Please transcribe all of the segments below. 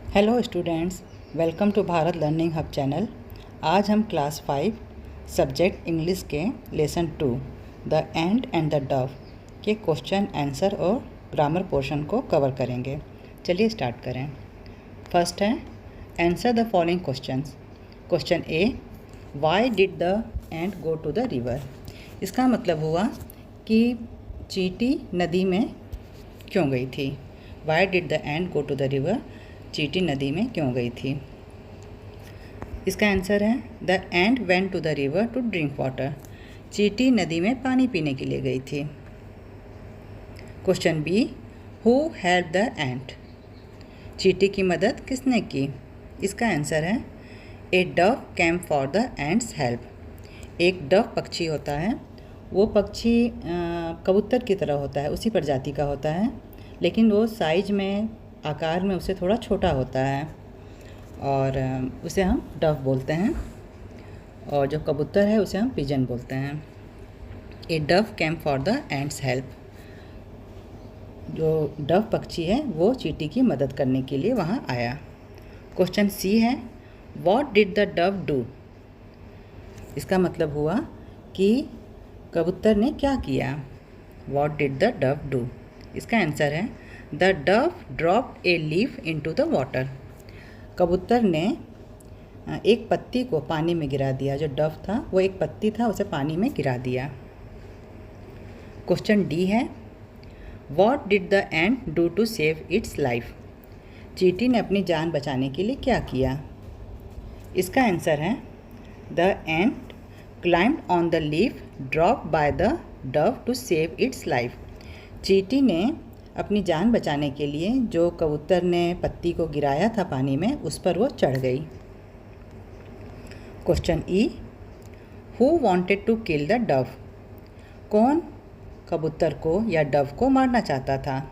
Hello students, welcome to Bharat learning hub channel. आज हम class 5 subject English के lesson 2 the ant and the dove के question answer और grammar portion को cover करेंगे। चलिए स्टार्ट करें। फर्स्ट है answer the following questions. Question A, why did the ant go to the river. इसका मतलब हुआ कि चींटी नदी में क्यों गई थी। Why did the ant go to the river, चींटी नदी में क्यों गई थी। इसका आंसर है the ant went to the river to drink water. चींटी नदी में पानी पीने के लिए गई थी। Question B, who help the ant. चींटी की मदद किसने की। इसका आंसर है a dove came for the ant's help. एक डव पक्षी होता है, वो पक्षी कबूतर की तरह होता है, उसी प्रजाति का होता है, लेकिन वो साइज में आकार में उससे थोड़ा छोटा होता है और उसे हम डव बोलते हैं, और जो कबूतर है उसे हम पिजन बोलते हैं। A dove came for the ant's help. जो डव पक्षी है वो चींटी की मदद करने के लिए वहाँ आया। क्वेश्चन सी है, what did the Dove do. इसका मतलब हुआ कि कबूतर ने क्या किया। What did the Dove do. इसका आंसर है the Dove dropped a leaf into the water. कबूतर ने एक पत्ती को पानी में गिरा दिया। जो डव था वो एक पत्ती था, उसे पानी में गिरा दिया। क्वेश्चन डी है, what did the ant do to save its life. चींटी ने अपनी जान बचाने के लिए क्या किया। इसका आंसर है the ant climbed on the leaf dropped by the dove to save its life. चींटी ने अपनी जान बचाने के लिए जो कबूतर ने पत्ती को गिराया था पानी में, उस पर वो चढ़ गई। Question E, who wanted to kill the dove. कौन कबूतर को या डव को मारना चाहता था।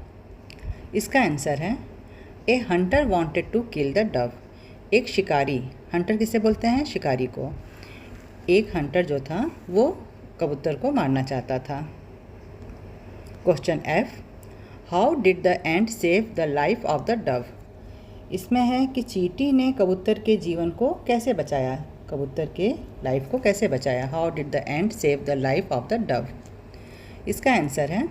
इसका आंसर है a hunter wanted to kill the dove. एक शिकारी, हंटर किसे बोलते हैं, शिकारी को। एक हंटर जो था वो कबूतर को मारना चाहता था। Question F, how did the ant save the life of the Dove. इसमें है कि चींटी ने कबूतर के जीवन को कैसे बचाया, कबूतर के लाइफ को कैसे बचाया। How did the ant save the life of the Dove. इसका आंसर है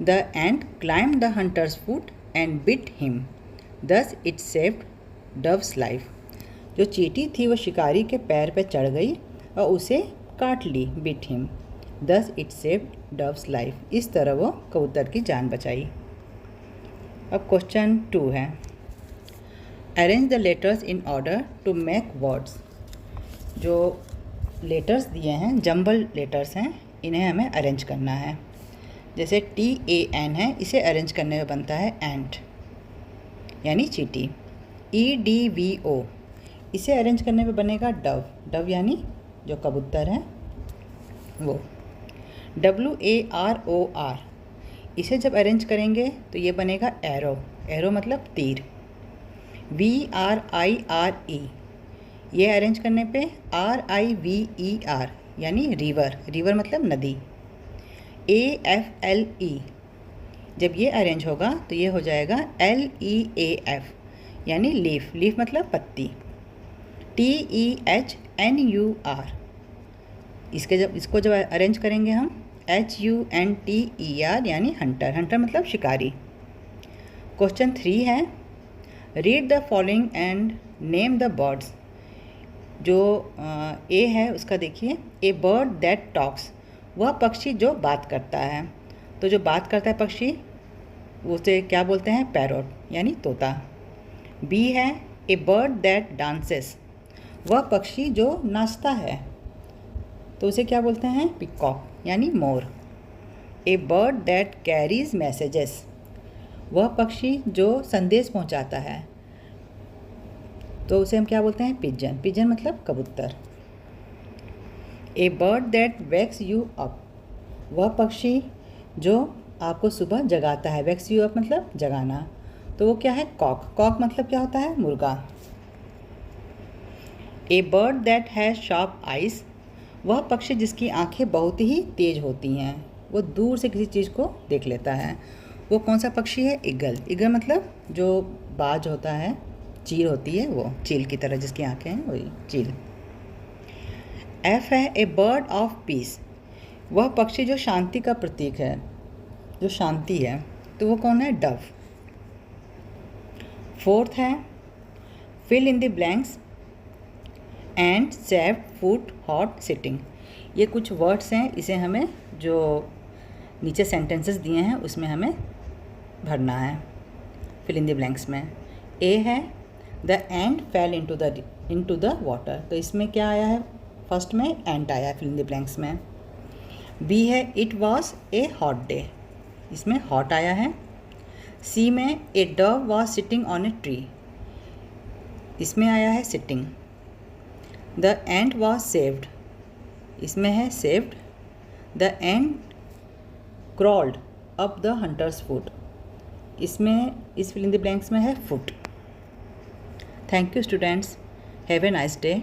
the ant climbed the hunter's foot and bit him, thus it saved dove's life. जो चींटी थी वो शिकारी के पैर पे चढ़ गई और उसे काट ली, bit him, thus it saved dove's life. इस तरह वो कबूतर की जान बचाई। अब क्वेश्चन 2 है, arrange the letters in order to make words. जो लेटर्स दिए हैं जंबल लेटर्स हैं, इन्हें हमें अरेंज करना है। जैसे TAN है, इसे अरेंज करने में बनता है एंट यानी चींटी। EDVO, इसे अरेंज करने में बनेगा डव, डव यानी जो कबूतर है वो। WAROR, इसे जब अरेंज करेंगे तो ये बनेगा एरो, एरो मतलब तीर। VRIRE, ये अरेंज करने पे RIVER यानी रिवर, रिवर मतलब नदी। AFLE, जब ये अरेंज होगा तो ये हो जाएगा LEAF यानी लीफ, लीफ मतलब पत्ती। TEHNUR, इसको जब अरेंज करेंगे हम HUNTER यानी हंटर, हंटर मतलब शिकारी। क्वेश्चन 3 है, read the following and name the birds. जो ए है उसका देखिए, ए बर्ड दैट टॉक्स, वह पक्षी जो बात करता है। तो जो बात करता है पक्षी उसे क्या बोलते हैं, पैरोट यानी तोता। बी है ए बर्ड दैट डांसेस, वह पक्षी जो नाचता है, तो उसे क्या बोलते हैं, पिकॉक यानी मोर। ए बर्ड दैट कैरीज मैसेजेस, वह पक्षी जो संदेश पहुंचाता है, तो उसे हम क्या बोलते हैं, पिजन, पिजन मतलब कबूतर। A bird that wakes you up, वह पक्षी जो आपको सुबह जगाता है, वेक्स यू अप मतलब जगाना, तो वो क्या है, कॉक, कॉक मतलब क्या होता है, मुर्गा। A bird that has sharp eyes, वह पक्षी जिसकी आंखें बहुत ही तेज होती हैं, वो दूर से किसी चीज़ को देख लेता है। वो कौन सा पक्षी है, ईगल। ईगल मतलब जो बाज होता है, चील होती है वो, चील की तरह जिसकी आंखें हैं वही चील। एफ है ए बर्ड ऑफ पीस, वह पक्षी जो शांति का प्रतीक है, जो शांति है, तो वो कौन है? डव। फोर्थ है fill in the blanks and save food hot sitting. ये कुछ वर्ड्स हैं, इसे हमें जो नीचे सेंटेंसेस दिए हैं उसमें हमें भरना है फिल इन द ब्लैंक्स में। ए है the ant fail into the water, तो इसमें क्या आया है? फर्स्ट में एंट आया है फिल इन द ब्लैंक्स में। बी है it was a hot day, इसमें हॉट आया है। सी में a dove was sitting on a tree, इसमें आया है sitting. The ant was saved, इसमें है saved. The ant crawled up the hunter's foot, इसमें इस फिल इन द ब्लैंक्स में है foot. Thank you students, have a nice day.